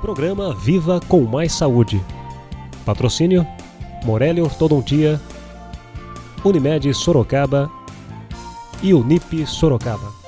Programa Viva com Mais Saúde. Patrocínio: Morelli Ortodontia, Unimed Sorocaba e Unip Sorocaba.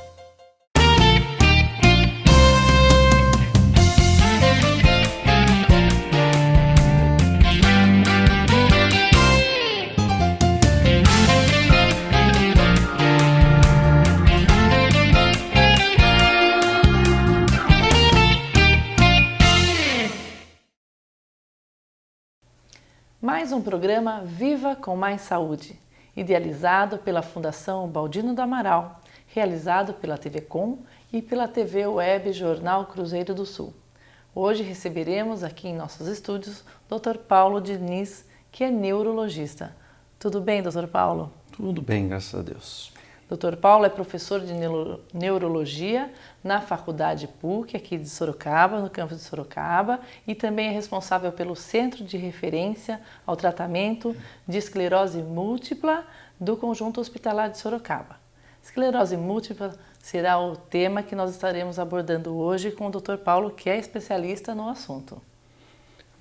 Mais um programa Viva com Mais Saúde, idealizado pela Fundação Baldino do Amaral, realizado pela TV Com e pela TV Web Jornal Cruzeiro do Sul. Hoje receberemos aqui em nossos estúdios Dr. Paulo Diniz, que é neurologista. Tudo bem, Dr. Paulo? Tudo bem, graças a Deus. Dr. Paulo é professor de neurologia na Faculdade PUC, aqui de Sorocaba, no campus de Sorocaba, e também é responsável pelo Centro de Referência ao Tratamento de Esclerose Múltipla do Conjunto Hospitalar de Sorocaba. Esclerose múltipla será o tema que nós estaremos abordando hoje com o Dr. Paulo, que é especialista no assunto.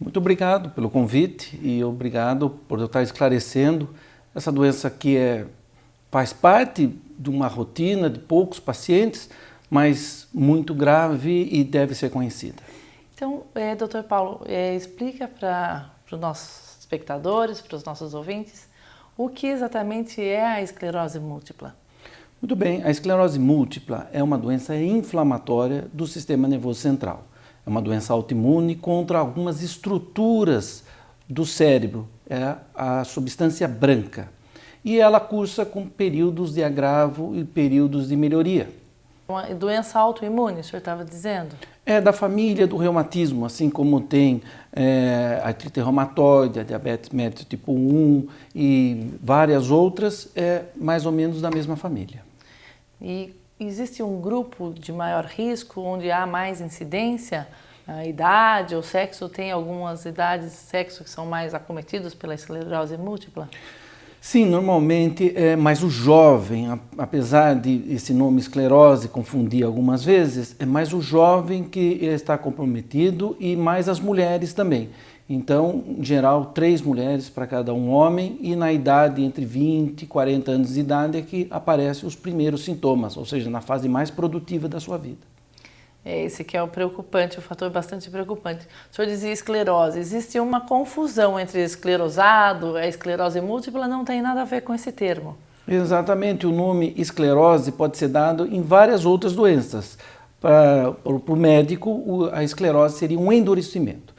Muito obrigado pelo convite e obrigado por eu estar esclarecendo essa doença que faz parte de uma rotina de poucos pacientes, mas muito grave e deve ser conhecida. Então, Dr. Paulo, explica para os nossos espectadores, para os nossos ouvintes, o que exatamente é a esclerose múltipla? Muito bem, a esclerose múltipla é uma doença inflamatória do sistema nervoso central. É uma doença autoimune contra algumas estruturas do cérebro, é a substância branca. E ela cursa com períodos de agravo e períodos de melhoria. Uma doença autoimune, o senhor estava dizendo? É da família do reumatismo, assim como tem artrite reumatoide, a diabetes mellitus tipo 1 e várias outras, é mais ou menos da mesma família. E existe um grupo de maior risco, onde há mais incidência? A idade ou sexo? Tem algumas idades e sexo que são mais acometidos pela esclerose múltipla? Sim, normalmente é mais o jovem, apesar de esse nome esclerose confundir algumas vezes, é mais o jovem que está comprometido e mais as mulheres também. Então, em geral, 3 mulheres para cada um homem e na idade entre 20 e 40 anos de idade é que aparecem os primeiros sintomas, ou seja, na fase mais produtiva da sua vida. Esse que é o preocupante, o fator bastante preocupante. O senhor dizia esclerose. Existe uma confusão entre esclerosado, a esclerose múltipla não tem nada a ver com esse termo. Exatamente, o nome esclerose pode ser dado em várias outras doenças. Para o médico, a esclerose seria um endurecimento.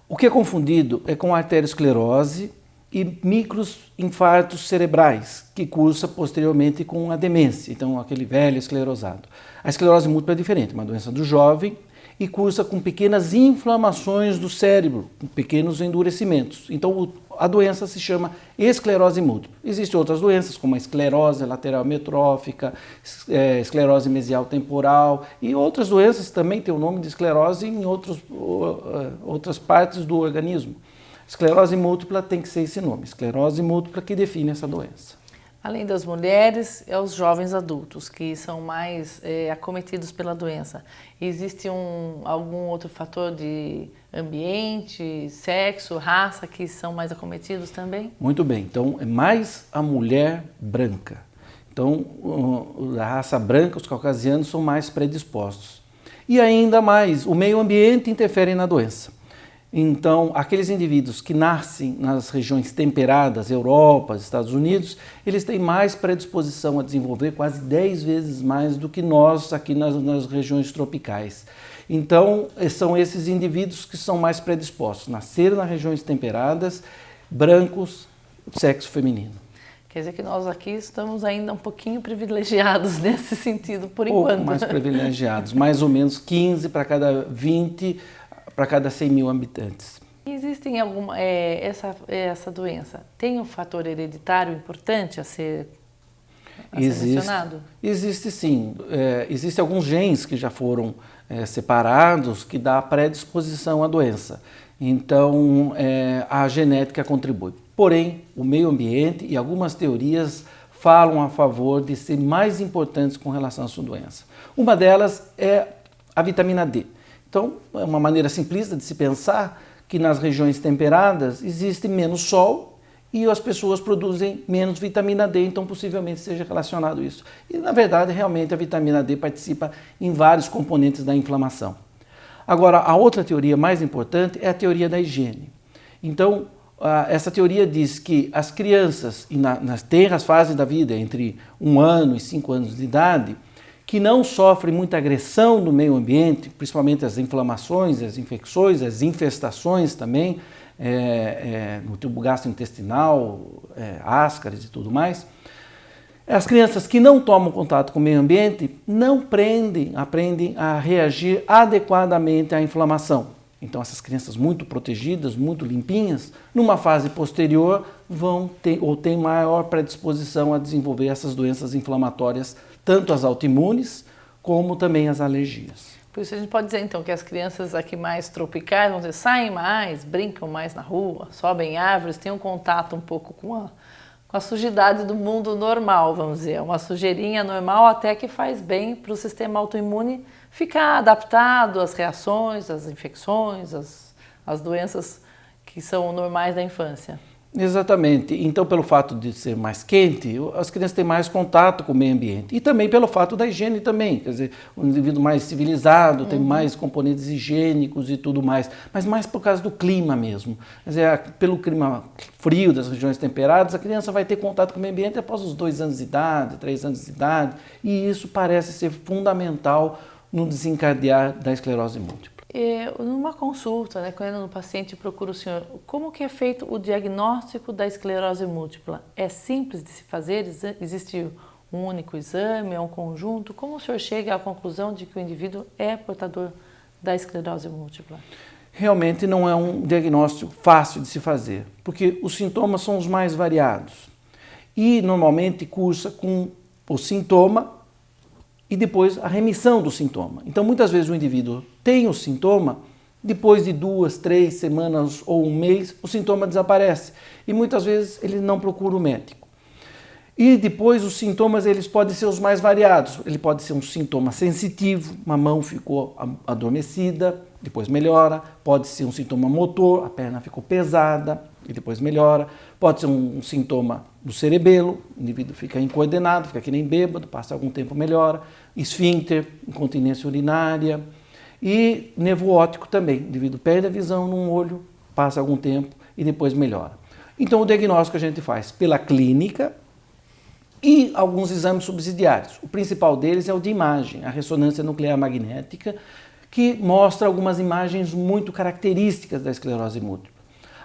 O que é confundido é com a arteriosclerose e microinfartos cerebrais, que cursa posteriormente com a demência, então aquele velho esclerosado. A esclerose múltipla é diferente, uma doença do jovem e cursa com pequenas inflamações do cérebro, com pequenos endurecimentos. Então a doença se chama esclerose múltipla. Existem outras doenças como a esclerose lateral amiotrófica, esclerose mesial temporal e outras doenças também têm o nome de esclerose em outras partes do organismo. Esclerose múltipla tem que ser esse nome, esclerose múltipla, que define essa doença. Além das mulheres, os jovens adultos, que são mais acometidos pela doença. Existe algum outro fator de ambiente, sexo, raça, que são mais acometidos também? Muito bem, então é mais a mulher branca. Então, a raça branca, os caucasianos, são mais predispostos. E ainda mais, o meio ambiente interfere na doença. Então, aqueles indivíduos que nascem nas regiões temperadas, Europa, Estados Unidos, eles têm mais predisposição a desenvolver quase 10 vezes mais do que nós aqui nas regiões tropicais. Então, são esses indivíduos que são mais predispostos, nasceram nas regiões temperadas, brancos, sexo feminino. Quer dizer que nós aqui estamos ainda um pouquinho privilegiados nesse sentido, por enquanto. Pouco mais privilegiados, mais ou menos 15 para cada 20 para cada 100 mil habitantes. Existem essa doença tem um fator hereditário importante a ser mencionado? Existe sim. Existem alguns genes que já foram separados que dá predisposição à doença. Então, a genética contribui. Porém, o meio ambiente e algumas teorias falam a favor de ser mais importantes com relação à sua doença. Uma delas é a vitamina D, Então, é uma maneira simplista de se pensar que nas regiões temperadas existe menos sol e as pessoas produzem menos vitamina D, então possivelmente seja relacionado isso. E na verdade, realmente a vitamina D participa em vários componentes da inflamação. Agora, a outra teoria mais importante é a teoria da higiene. Então, essa teoria diz que as crianças, nas tenras fases da vida, entre 1 ano e 5 anos de idade, que não sofrem muita agressão do meio ambiente, principalmente as inflamações, as infecções, as infestações também, no tubo gastrointestinal, ascaris e tudo mais. As crianças que não tomam contato com o meio ambiente não aprendem a reagir adequadamente à inflamação. Então essas crianças muito protegidas, muito limpinhas, numa fase posterior vão ter ou têm maior predisposição a desenvolver essas doenças inflamatórias, tanto as autoimunes como também as alergias. Por isso a gente pode dizer então que as crianças aqui mais tropicais, vamos dizer, saem mais, brincam mais na rua, sobem árvores, têm um contato um pouco com a sujidade do mundo normal, vamos dizer, uma sujeirinha normal até que faz bem para o sistema autoimune ficar adaptado às reações, às infecções, às doenças que são normais da infância. Exatamente. Então, pelo fato de ser mais quente, as crianças têm mais contato com o meio ambiente. E também pelo fato da higiene também. Quer dizer, um indivíduo mais civilizado tem mais componentes higiênicos e tudo mais. Mas mais por causa do clima mesmo. Quer dizer, pelo clima frio das regiões temperadas, a criança vai ter contato com o meio ambiente após os 2 anos de idade, 3 anos de idade. E isso parece ser fundamental no desencadear da esclerose múltipla. Numa consulta, né, quando o paciente procura o senhor, como que é feito o diagnóstico da esclerose múltipla? É simples de se fazer? Existe um único exame, é um conjunto? Como o senhor chega à conclusão de que o indivíduo é portador da esclerose múltipla? Realmente não é um diagnóstico fácil de se fazer, porque os sintomas são os mais variados. E normalmente cursa com o sintoma e depois a remissão do sintoma. Então, muitas vezes o indivíduo tem o sintoma, depois de 2, 3 semanas ou 1 mês, o sintoma desaparece. E muitas vezes ele não procura o médico. E depois os sintomas eles podem ser os mais variados. Ele pode ser um sintoma sensitivo, uma mão ficou adormecida, depois melhora. Pode ser um sintoma motor, a perna ficou pesada e depois melhora. Pode ser um sintoma do cerebelo, o indivíduo fica incoordenado, fica que nem bêbado, passa algum tempo melhora. Esfíncter, incontinência urinária e nervo óptico também. O indivíduo perde a visão num olho, passa algum tempo e depois melhora. Então o diagnóstico a gente faz pela clínica e alguns exames subsidiários. O principal deles é o de imagem, a ressonância nuclear magnética, que mostra algumas imagens muito características da esclerose múltipla.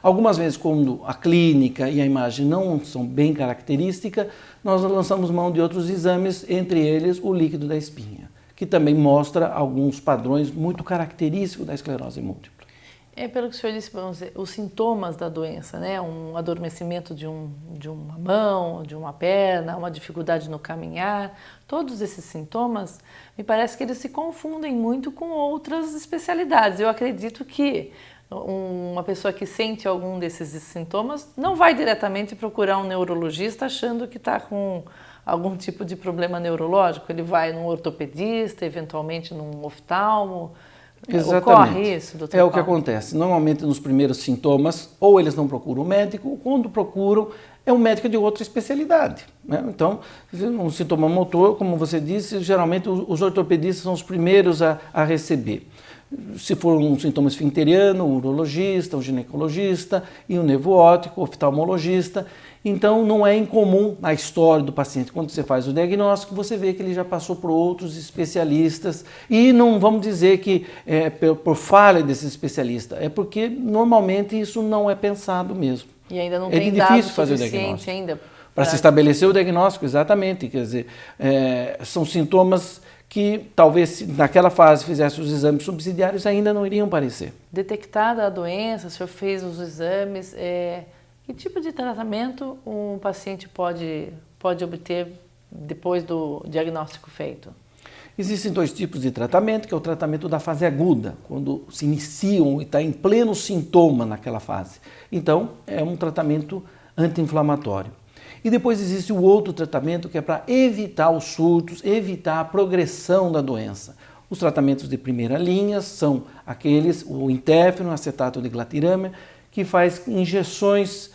Algumas vezes, quando a clínica e a imagem não são bem características, nós lançamos mão de outros exames, entre eles o líquido da espinha, que também mostra alguns padrões muito característicos da esclerose múltipla. Pelo que o senhor disse, vamos dizer, os sintomas da doença, né? Um adormecimento de uma mão, de uma perna, uma dificuldade no caminhar, todos esses sintomas, me parece que eles se confundem muito com outras especialidades. Eu acredito que uma pessoa que sente algum desses sintomas não vai diretamente procurar um neurologista achando que está com algum tipo de problema neurológico. Ele vai num ortopedista, eventualmente num oftalmo. Exatamente. Ocorre isso, doutor É o que Paulo? acontece. Normalmente nos primeiros sintomas, ou eles não procuram o médico, ou quando procuram, é um médico de outra especialidade, né? Então, um sintoma motor, como você disse, geralmente os ortopedistas são os primeiros a receber. Se for um sintoma esfincteriano, o urologista, o ginecologista e o nervo óptico, o oftalmologista. Então, não é incomum na história do paciente, quando você faz o diagnóstico, você vê que ele já passou por outros especialistas. E não vamos dizer que é por falha desses especialistas, é porque normalmente isso não é pensado mesmo. E ainda não É tem difícil dado fazer o suficiente diagnóstico. ainda Para se estabelecer o diagnóstico, exatamente. Quer dizer, são sintomas que talvez se naquela fase fizesse os exames subsidiários ainda não iriam aparecer. Detectada a doença, o senhor fez os exames, que tipo de tratamento um paciente pode obter depois do diagnóstico feito? Existem 2 tipos de tratamento, que é o tratamento da fase aguda, quando se iniciam e está em pleno sintoma naquela fase. Então, é um tratamento anti-inflamatório. E depois existe o outro tratamento que é para evitar os surtos, evitar a progressão da doença. Os tratamentos de primeira linha são aqueles, o interferon, acetato de glatiramer, que faz injeções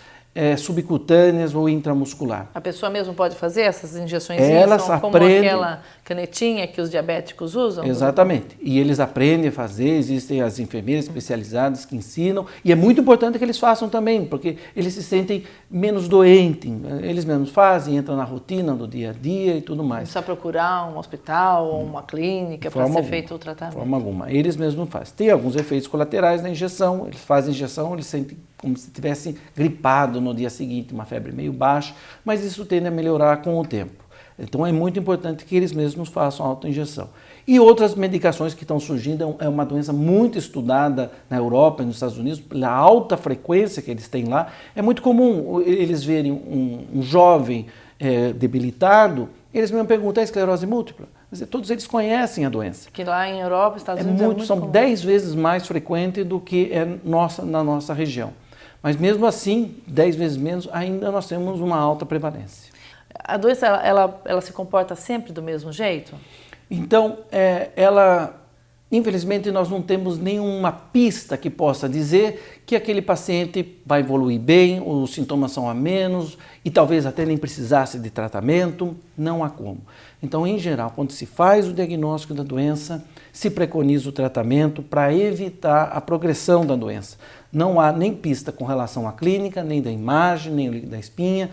subcutâneas ou intramuscular. A pessoa mesmo pode fazer essas injeções? Elas são como aprendem... aquela canetinha que os diabéticos usam? Exatamente. E eles aprendem a fazer, existem as enfermeiras especializadas que ensinam, e é muito importante que eles façam também, porque eles se sentem menos doentes, eles mesmos fazem, entram na rotina do dia a dia e tudo mais. Não precisa procurar um hospital ou uma clínica para ser feito o tratamento? De forma alguma. Eles mesmos fazem. Tem alguns efeitos colaterais na injeção, eles fazem a injeção, eles sentem como se tivessem gripado no dia seguinte, uma febre meio baixa, mas isso tende a melhorar com o tempo. Então é muito importante que eles mesmos façam a autoinjeção. E outras medicações que estão surgindo, é uma doença muito estudada na Europa e nos Estados Unidos, pela alta frequência que eles têm lá. É muito comum eles verem um jovem debilitado, eles mesmo perguntam, é esclerose múltipla? Quer dizer, todos eles conhecem a doença. Que lá em Europa, Estados Unidos é muito são comum. 10 vezes mais frequente do que na nossa região. Mas mesmo assim, 10 vezes menos, ainda nós temos uma alta prevalência. A doença, ela se comporta sempre do mesmo jeito? Então, infelizmente, nós não temos nenhuma pista que possa dizer que aquele paciente vai evoluir bem, os sintomas são a menos e talvez até nem precisasse de tratamento, não há como. Então, em geral, quando se faz o diagnóstico da doença, se preconiza o tratamento para evitar a progressão da doença. Não há nem pista com relação à clínica, nem da imagem, nem da espinha,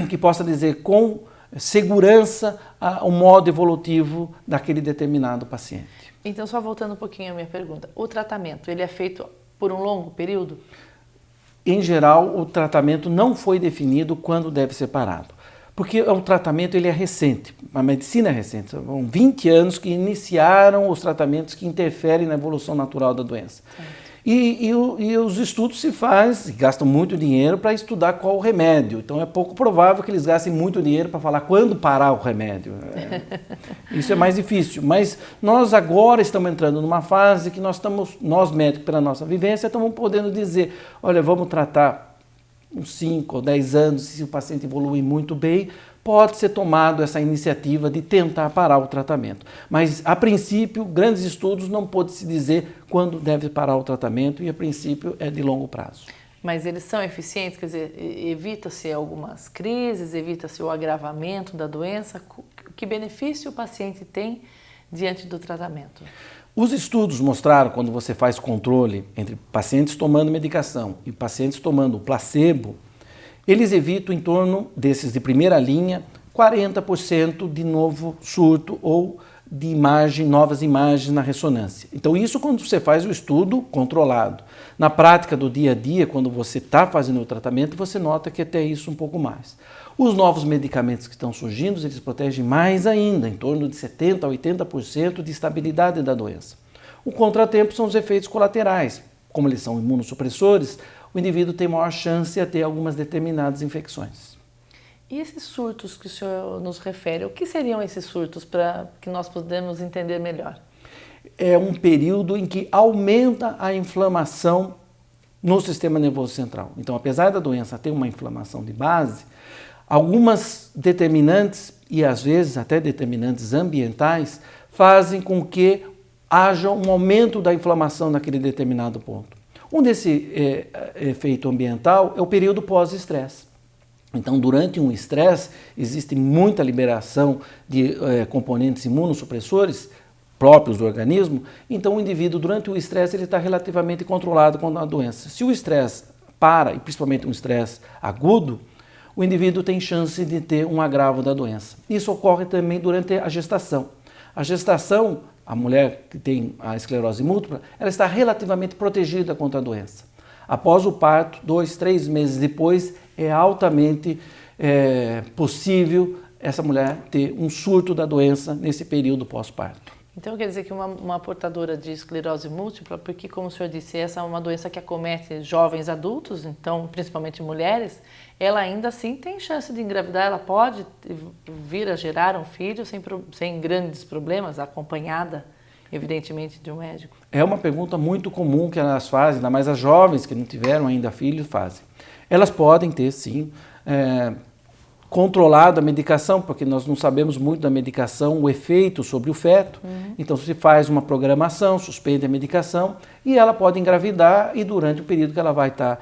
que possa dizer com segurança o modo evolutivo daquele determinado paciente. Então, só voltando um pouquinho à minha pergunta, o tratamento, ele é feito por um longo período? Em geral, o tratamento não foi definido quando deve ser parado, porque o tratamento ele é recente, a medicina é recente, são 20 anos que iniciaram os tratamentos que interferem na evolução natural da doença. E os estudos se fazem, gastam muito dinheiro para estudar qual o remédio. Então é pouco provável que eles gastem muito dinheiro para falar quando parar o remédio. Isso é mais difícil. Mas nós agora estamos entrando numa fase que nós médicos, pela nossa vivência, estamos podendo dizer, olha, vamos tratar uns 5 ou 10 anos, se o paciente evoluir muito bem, pode ser tomado essa iniciativa de tentar parar o tratamento. Mas, a princípio, grandes estudos não pode se dizer quando deve parar o tratamento e, a princípio, é de longo prazo. Mas eles são eficientes? Quer dizer, evita-se algumas crises, evita-se o agravamento da doença? Que benefício o paciente tem diante do tratamento? Os estudos mostraram, quando você faz controle entre pacientes tomando medicação e pacientes tomando placebo, eles evitam em torno desses de primeira linha 40% de novo surto ou de novas imagens na ressonância. Então isso quando você faz o estudo controlado. Na prática do dia a dia, quando você está fazendo o tratamento, você nota que até isso um pouco mais. Os novos medicamentos que estão surgindo, eles protegem mais ainda, em torno de 70% a 80% de estabilidade da doença. O contratempo são os efeitos colaterais. Como eles são imunossupressores, o indivíduo tem maior chance a ter algumas determinadas infecções. E esses surtos que o senhor nos refere, o que seriam esses surtos para que nós podemos entender melhor? É um período em que aumenta a inflamação no sistema nervoso central. Então, apesar da doença ter uma inflamação de base, algumas determinantes, e às vezes até determinantes ambientais, fazem com que haja um aumento da inflamação naquele determinado ponto. Um desse efeito ambiental é o período pós-estresse. Então, durante um estresse, existe muita liberação de componentes imunossupressores próprios do organismo. Então, o indivíduo, durante o estresse, ele está relativamente controlado com a doença. Se o estresse para, e principalmente um estresse agudo, o indivíduo tem chance de ter um agravo da doença. Isso ocorre também durante a gestação. A gestação, a mulher que tem a esclerose múltipla, ela está relativamente protegida contra a doença. Após o parto, 2, 3 meses depois, é altamente possível essa mulher ter um surto da doença nesse período pós-parto. Então quer dizer que uma portadora de esclerose múltipla, porque como o senhor disse, essa é uma doença que acomete jovens adultos, então principalmente mulheres, ela ainda assim tem chance de engravidar, ela pode vir a gerar um filho sem grandes problemas, acompanhada, evidentemente, de um médico? É uma pergunta muito comum que elas fazem, ainda mais as jovens que não tiveram ainda filhos fazem. Elas podem ter, sim. controlado a medicação, porque nós não sabemos muito da medicação, o efeito sobre o feto. Então se faz uma programação, suspende a medicação e ela pode engravidar e durante o período que ela vai estar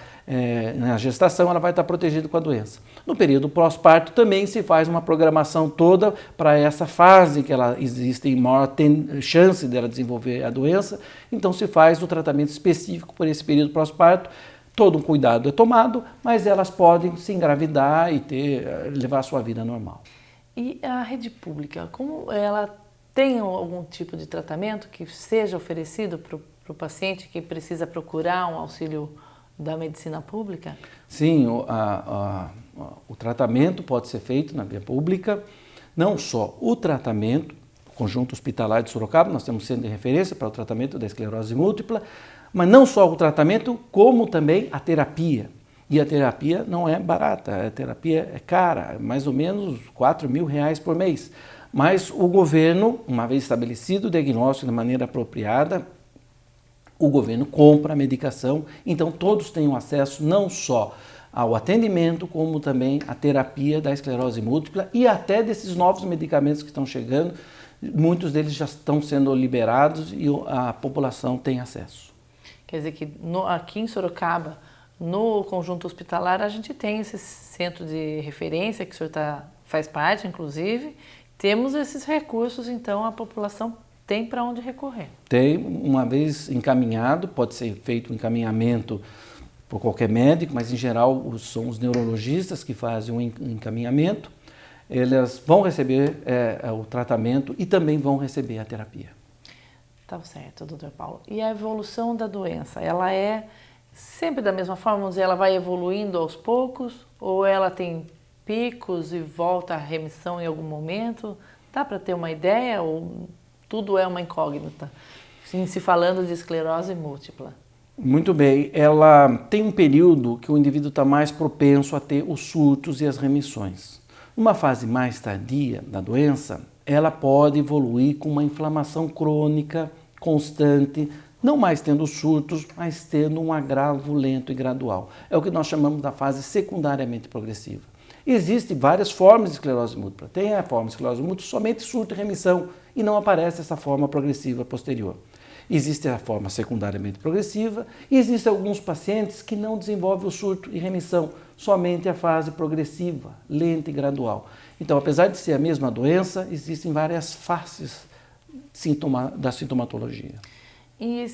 na gestação, ela vai estar protegida com a doença. No período pós-parto também se faz uma programação toda para essa fase que ela existe maior chance dela desenvolver a doença, então se faz o tratamento específico por esse período pós-parto. Todo um cuidado é tomado, mas elas podem se engravidar e levar a sua vida normal. E a rede pública, como ela tem algum tipo de tratamento que seja oferecido para o paciente que precisa procurar um auxílio da medicina pública? Sim, o tratamento pode ser feito na via pública, não só o tratamento, o Conjunto Hospitalar de Sorocaba, nós temos centro de referência para o tratamento da esclerose múltipla, mas não só o tratamento, como também a terapia. E a terapia não é barata, a terapia é cara, mais ou menos R$4.000 por mês. Mas o governo, uma vez estabelecido o diagnóstico de maneira apropriada, o governo compra a medicação, então todos têm acesso não só ao atendimento, como também à terapia da esclerose múltipla e até desses novos medicamentos que estão chegando, muitos deles já estão sendo liberados e a população tem acesso. Quer dizer que aqui em Sorocaba, no conjunto hospitalar, a gente tem esse centro de referência, que o senhor faz parte, inclusive. Temos esses recursos, então a população tem para onde recorrer. Tem, uma vez encaminhado, pode ser feito um encaminhamento por qualquer médico, mas em geral são os neurologistas que fazem o encaminhamento. Eles vão receber o tratamento e também vão receber a terapia. Tá certo, doutor Paulo. E a evolução da doença, ela é sempre da mesma forma? Vamos dizer, ela vai evoluindo aos poucos? Ou ela tem picos e volta à remissão em algum momento? Dá para ter uma ideia ou tudo é uma incógnita? Sim, se falando de esclerose múltipla. Muito bem. Ela tem um período que o indivíduo está mais propenso a ter os surtos e as remissões. Numa fase mais tardia da doença, ela pode evoluir com uma inflamação crônica, constante, não mais tendo surtos, mas tendo um agravo lento e gradual. É o que nós chamamos da fase secundariamente progressiva. Existem várias formas de esclerose múltipla. Tem a forma de esclerose múltipla somente surto e remissão e não aparece essa forma progressiva posterior. Existe a forma secundariamente progressiva e existem alguns pacientes que não desenvolvem o surto e remissão, somente a fase progressiva, lenta e gradual. Então, apesar de ser a mesma doença, existem várias faces da sintomatologia. E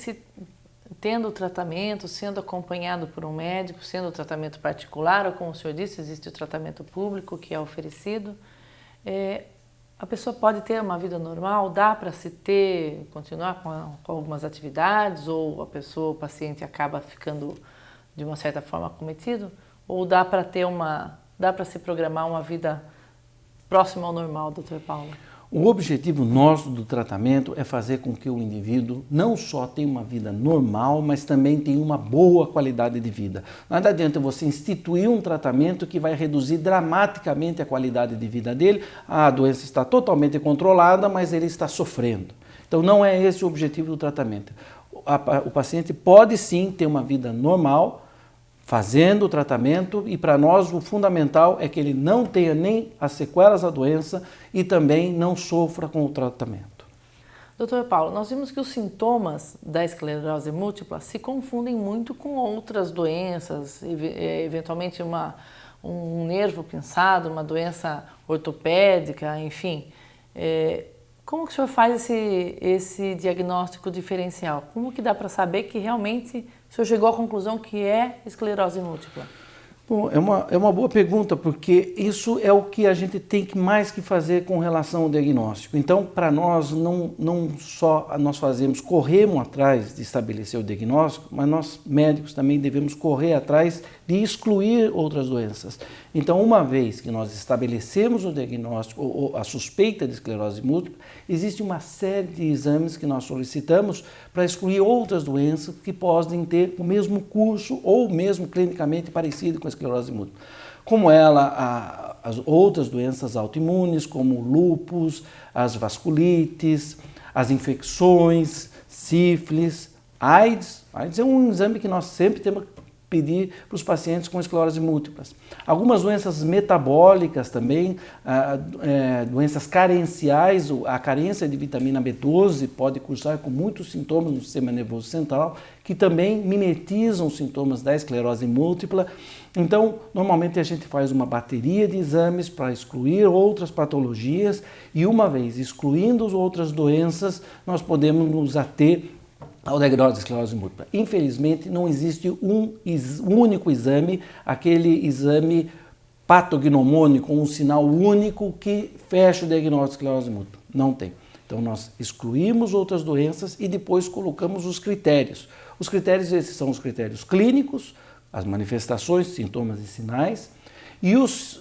tendo o tratamento, sendo acompanhado por um médico, sendo o tratamento particular, ou como o senhor disse, existe o tratamento público que é oferecido, a pessoa pode ter uma vida normal? Dá para continuar com algumas atividades, ou o paciente acaba ficando de uma certa forma acometido? Ou dá para se programar uma vida próxima ao normal, doutor Paulo? O objetivo nosso do tratamento é fazer com que o indivíduo não só tenha uma vida normal, mas também tenha uma boa qualidade de vida. Nada adianta você instituir um tratamento que vai reduzir dramaticamente a qualidade de vida dele. A doença está totalmente controlada, mas ele está sofrendo. Então não é esse o objetivo do tratamento. O paciente pode sim ter uma vida normal, fazendo o tratamento, e para nós o fundamental é que ele não tenha nem as sequelas da doença e também não sofra com o tratamento. Doutor Paulo, nós vimos que os sintomas da esclerose múltipla se confundem muito com outras doenças, eventualmente um nervo pinçado, uma doença ortopédica, enfim. Como que o senhor faz esse diagnóstico diferencial? Como que dá para saber que realmente o senhor chegou à conclusão que é esclerose múltipla? Bom, é uma boa pergunta, porque isso é o que a gente tem mais que fazer com relação ao diagnóstico. Então, para nós, não só nós corremos atrás de estabelecer o diagnóstico, mas nós médicos também devemos correr atrás de excluir outras doenças. Então, uma vez que nós estabelecemos o diagnóstico ou a suspeita de esclerose múltipla, existe uma série de exames que nós solicitamos para excluir outras doenças que podem ter o mesmo curso ou mesmo clinicamente parecido com a esclerose múltipla. Como as outras doenças autoimunes, como o lúpus, as vasculites, as infecções, sífilis, AIDS. AIDS é um exame que nós sempre temos pedir para os pacientes com esclerose múltiplas. Algumas doenças metabólicas também, doenças carenciais, a carência de vitamina B12 pode cursar com muitos sintomas no sistema nervoso central, que também mimetizam os sintomas da esclerose múltipla. Então, normalmente a gente faz uma bateria de exames para excluir outras patologias e uma vez excluindo as outras doenças, nós podemos nos ater ao diagnóstico de esclerose múltipla. Infelizmente, não existe um único exame, aquele exame patognomônico, um sinal único que fecha o diagnóstico de esclerose múltipla. Não tem. Então, nós excluímos outras doenças e depois colocamos os critérios. Os critérios, esses são os critérios clínicos, as manifestações, sintomas e sinais, e os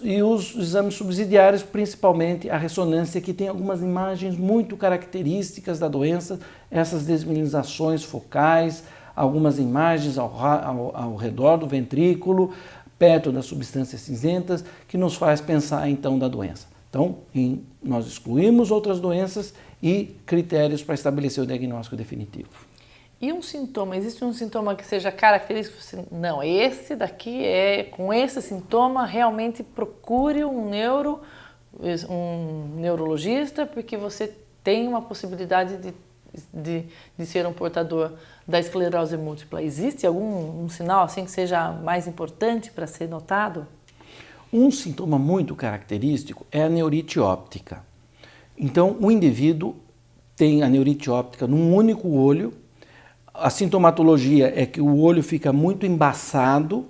exames subsidiários, principalmente a ressonância, que tem algumas imagens muito características da doença, essas desminimizações focais, algumas imagens ao redor do ventrículo, perto das substâncias cinzentas, que nos faz pensar então da doença. Então, nós excluímos outras doenças e critérios para estabelecer o diagnóstico definitivo. E um sintoma, existe um sintoma que seja característico? Não, esse daqui com esse sintoma, realmente procure um neurologista, porque você tem uma possibilidade de ser um portador da esclerose múltipla. Existe algum sinal assim que seja mais importante para ser notado? Um sintoma muito característico é a neurite óptica. Então, o indivíduo tem a neurite óptica num único olho. A sintomatologia é que o olho fica muito embaçado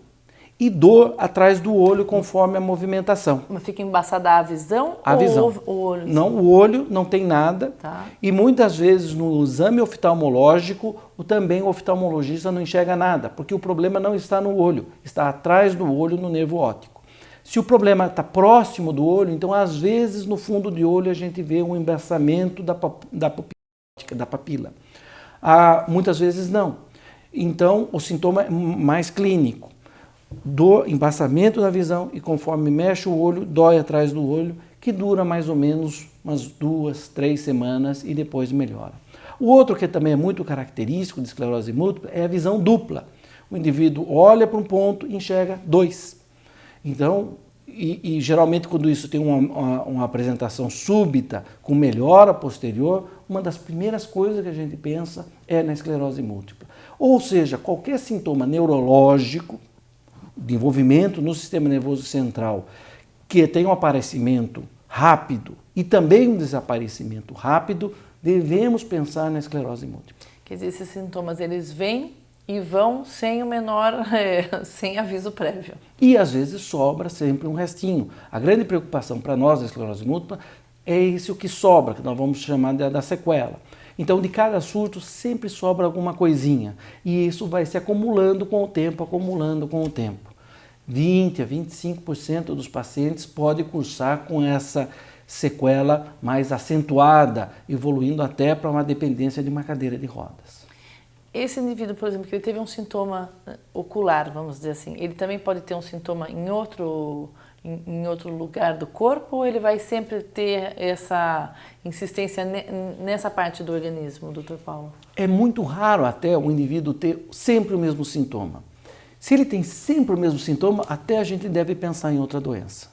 e dor atrás do olho conforme a movimentação. Mas fica embaçada a visão? A visão. O olho? Não, o olho não tem nada. Tá. E muitas vezes no exame oftalmológico, também o oftalmologista não enxerga nada, porque o problema não está no olho, está atrás do olho no nervo óptico. Se o problema está próximo do olho, então às vezes no fundo do olho a gente vê um embaçamento da papila. Muitas vezes não. Então, o sintoma é mais clínico. Dor, embaçamento da visão e conforme mexe o olho, dói atrás do olho, que dura mais ou menos umas 2, 3 semanas e depois melhora. O outro que também é muito característico de esclerose múltipla é a visão dupla. O indivíduo olha para um ponto e enxerga 2. Então, geralmente quando isso tem uma apresentação súbita, com melhora posterior, uma das primeiras coisas que a gente pensa é na esclerose múltipla. Ou seja, qualquer sintoma neurológico, de envolvimento no sistema nervoso central, que tem um aparecimento rápido e também um desaparecimento rápido, devemos pensar na esclerose múltipla. Quer dizer, esses sintomas, eles vêm e vão sem sem aviso prévio. E às vezes sobra sempre um restinho. A grande preocupação para nós da esclerose múltipla é esse o que sobra, que nós vamos chamar da sequela. Então, de cada surto sempre sobra alguma coisinha. E isso vai se acumulando com o tempo, 20 a 25% dos pacientes podem cursar com essa sequela mais acentuada, evoluindo até para uma dependência de uma cadeira de rodas. Esse indivíduo, por exemplo, que ele teve um sintoma ocular, vamos dizer assim, ele também pode ter um sintoma em outro lugar do corpo, ou ele vai sempre ter essa insistência nessa parte do organismo, Dr. Paulo? É muito raro até o indivíduo ter sempre o mesmo sintoma. Se ele tem sempre o mesmo sintoma, até a gente deve pensar em outra doença.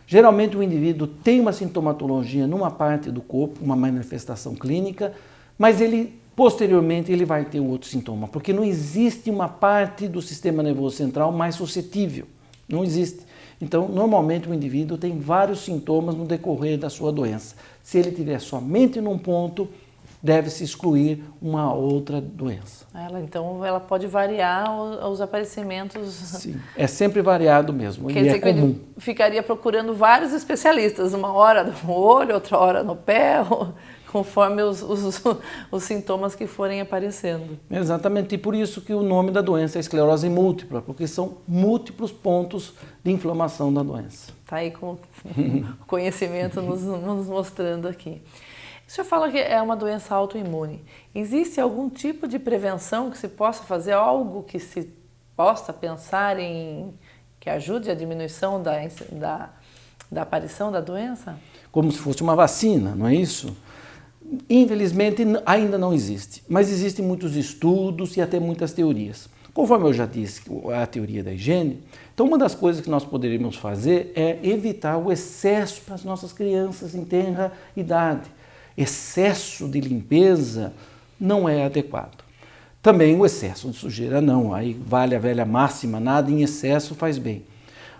Geralmente o indivíduo tem uma sintomatologia numa parte do corpo, uma manifestação clínica, mas posteriormente ele vai ter outro sintoma, porque não existe uma parte do sistema nervoso central mais suscetível, não existe. Então, normalmente o indivíduo tem vários sintomas no decorrer da sua doença. Se ele tiver somente num ponto, deve-se excluir uma outra doença. Então, ela pode variar os aparecimentos. Sim, é sempre variado mesmo, Quer dizer, é comum. Ele ficaria procurando vários especialistas, uma hora no olho, outra hora no pé, conforme os sintomas que forem aparecendo. Exatamente, e por isso que o nome da doença é esclerose múltipla, porque são múltiplos pontos de inflamação da doença. Está aí com o conhecimento nos mostrando aqui. O senhor fala que é uma doença autoimune. Existe algum tipo de prevenção que se possa fazer, algo que se possa pensar que ajude a diminuição da aparição da doença? Como se fosse uma vacina, não é isso? Infelizmente, ainda não existe, mas existem muitos estudos e até muitas teorias. Conforme eu já disse, a teoria da higiene, então uma das coisas que nós poderíamos fazer é evitar o excesso para as nossas crianças em tenra idade. Excesso de limpeza não é adequado. Também o excesso de sujeira não, aí vale a velha máxima, nada em excesso faz bem.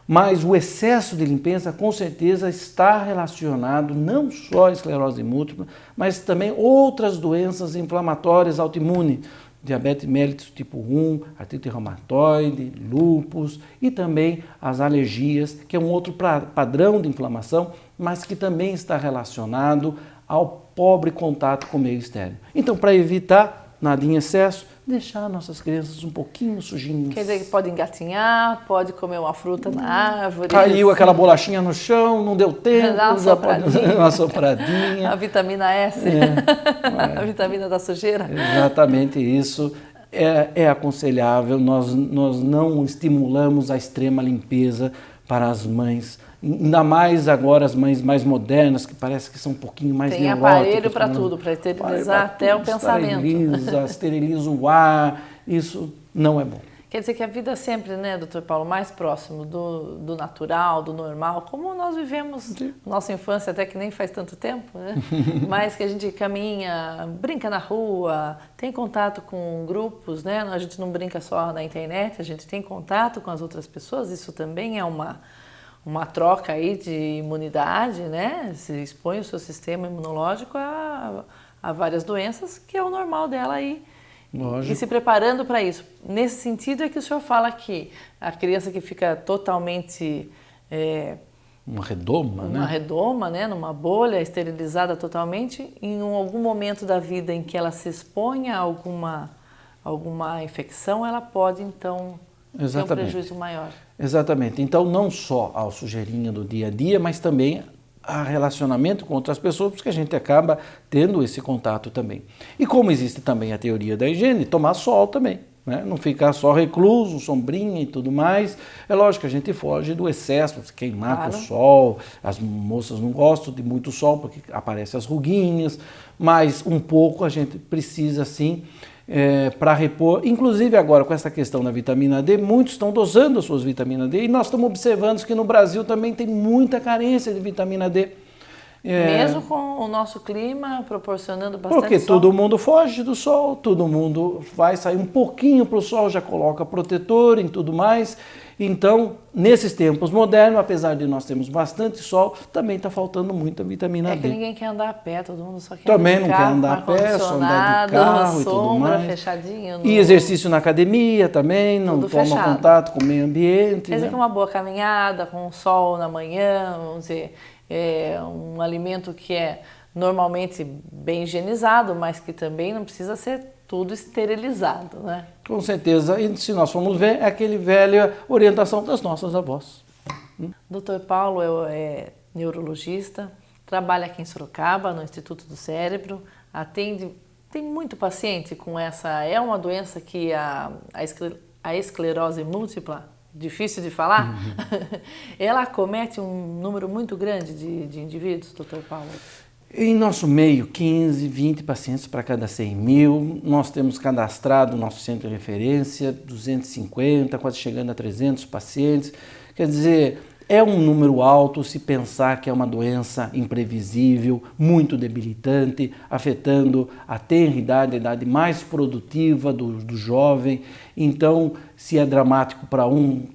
Mas o excesso de limpeza com certeza está relacionado não só à esclerose múltipla, mas também outras doenças inflamatórias autoimunes, diabetes mellitus tipo 1, artrite reumatoide, lúpus e também as alergias, que é um outro padrão de inflamação, mas que também está relacionado ao pobre contato com o meio externo. Então, para evitar nada em excesso, deixar nossas crianças um pouquinho sujinhas. Quer dizer que pode engatinhar, pode comer uma fruta na árvore. Caiu aquela bolachinha no chão, não deu tempo, Dá uma sopradinha. Uma sopradinha. A vitamina S, a vitamina da sujeira. Exatamente isso. É aconselhável, nós não estimulamos a extrema limpeza para as mães, ainda mais agora as mães mais modernas, que parece que são um pouquinho mais Tem neuróticas. aparelho para tudo, para esterilizar até o pensamento. Esteriliza o ar, isso não é bom. Quer dizer que a vida sempre, né, doutor Paulo, mais próximo do natural, do normal, como nós vivemos nossa infância, até que nem faz tanto tempo, né? Mas que a gente caminha, brinca na rua, tem contato com grupos, né? A gente não brinca só na internet, a gente tem contato com as outras pessoas, isso também é uma troca aí de imunidade, né? Se expõe o seu sistema imunológico a várias doenças, que é o normal dela aí. Lógico. E se preparando para isso. Nesse sentido é que o senhor fala que a criança que fica totalmente... uma redoma, né? Uma redoma, né? Numa bolha, esterilizada totalmente, em algum momento da vida em que ela se expõe a alguma infecção, ela pode, então, ter um prejuízo maior. Exatamente. Então, não só a sujeirinha do dia a dia, mas também a relacionamento com outras pessoas, porque a gente acaba tendo esse contato também. E como existe também a teoria da higiene, tomar sol também, né? Não ficar só recluso, sombrinha e tudo mais. É lógico que a gente foge do excesso, se queimar com o sol, as moças não gostam de muito sol porque aparecem as ruguinhas, mas um pouco a gente precisa sim para repor, inclusive agora com essa questão da vitamina D, muitos estão dosando as suas vitaminas D e nós estamos observando que no Brasil também tem muita carência de vitamina D. Mesmo com o nosso clima proporcionando bastante porque sol. todo mundo foge do sol, todo mundo vai sair um pouquinho para o sol, já coloca protetor e tudo mais. Então, nesses tempos modernos, apesar de nós termos bastante sol, também está faltando muita vitamina D. É que ninguém quer andar a pé, todo mundo só quer também andar de não carro, quer andar a pé, só andar de carro e tudo sombra, mais. fechadinho. E exercício na academia também, não Tudo toma fechado. contato com o meio ambiente. Quer dizer que uma boa caminhada com o sol na manhã, vamos dizer, um alimento que é normalmente bem higienizado, mas que também não precisa ser tudo esterilizado, né? Com certeza, e se nós formos ver, é aquele velha orientação das nossas avós. Dr. Paulo é neurologista, trabalha aqui em Sorocaba, no Instituto do Cérebro, tem muito paciente com essa, é uma doença que a esclerose múltipla, difícil de falar, ela acomete um número muito grande de indivíduos, Dr. Paulo? Em nosso meio, 15, 20 pacientes para cada 100 mil. Nós temos cadastrado no nosso centro de referência 250, quase chegando a 300 pacientes. Quer dizer, é um número alto se pensar que é uma doença imprevisível, muito debilitante, afetando a tenra idade, a idade mais produtiva do jovem. Então, se é dramático para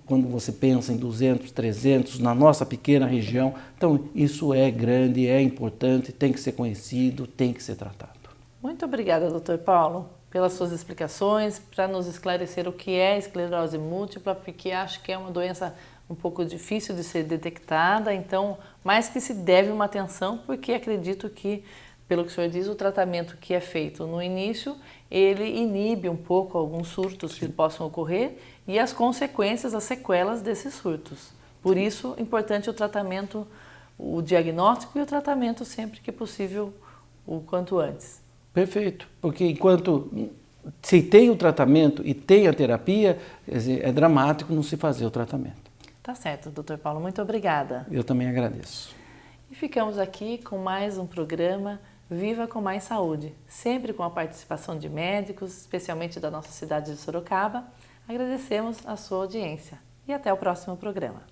quando você pensa em 200, 300, na nossa pequena região, então isso é grande, é importante, tem que ser conhecido, tem que ser tratado. Muito obrigada, Dr. Paulo, pelas suas explicações, para nos esclarecer o que é esclerose múltipla, porque acho que é uma doença um pouco difícil de ser detectada, então, mais que se deve uma atenção, porque acredito que, pelo que o senhor diz, o tratamento que é feito no início, ele inibe um pouco alguns surtos que possam ocorrer e as consequências, as sequelas desses surtos. Por isso, importante o tratamento, o diagnóstico e o tratamento sempre que possível, o quanto antes. Perfeito, porque enquanto se tem o tratamento e tem a terapia, quer dizer, é dramático não se fazer o tratamento. Tá certo, Dr. Paulo, muito obrigada. Eu também agradeço. E ficamos aqui com mais um programa Viva com Mais Saúde, sempre com a participação de médicos, especialmente da nossa cidade de Sorocaba. Agradecemos a sua audiência e até o próximo programa.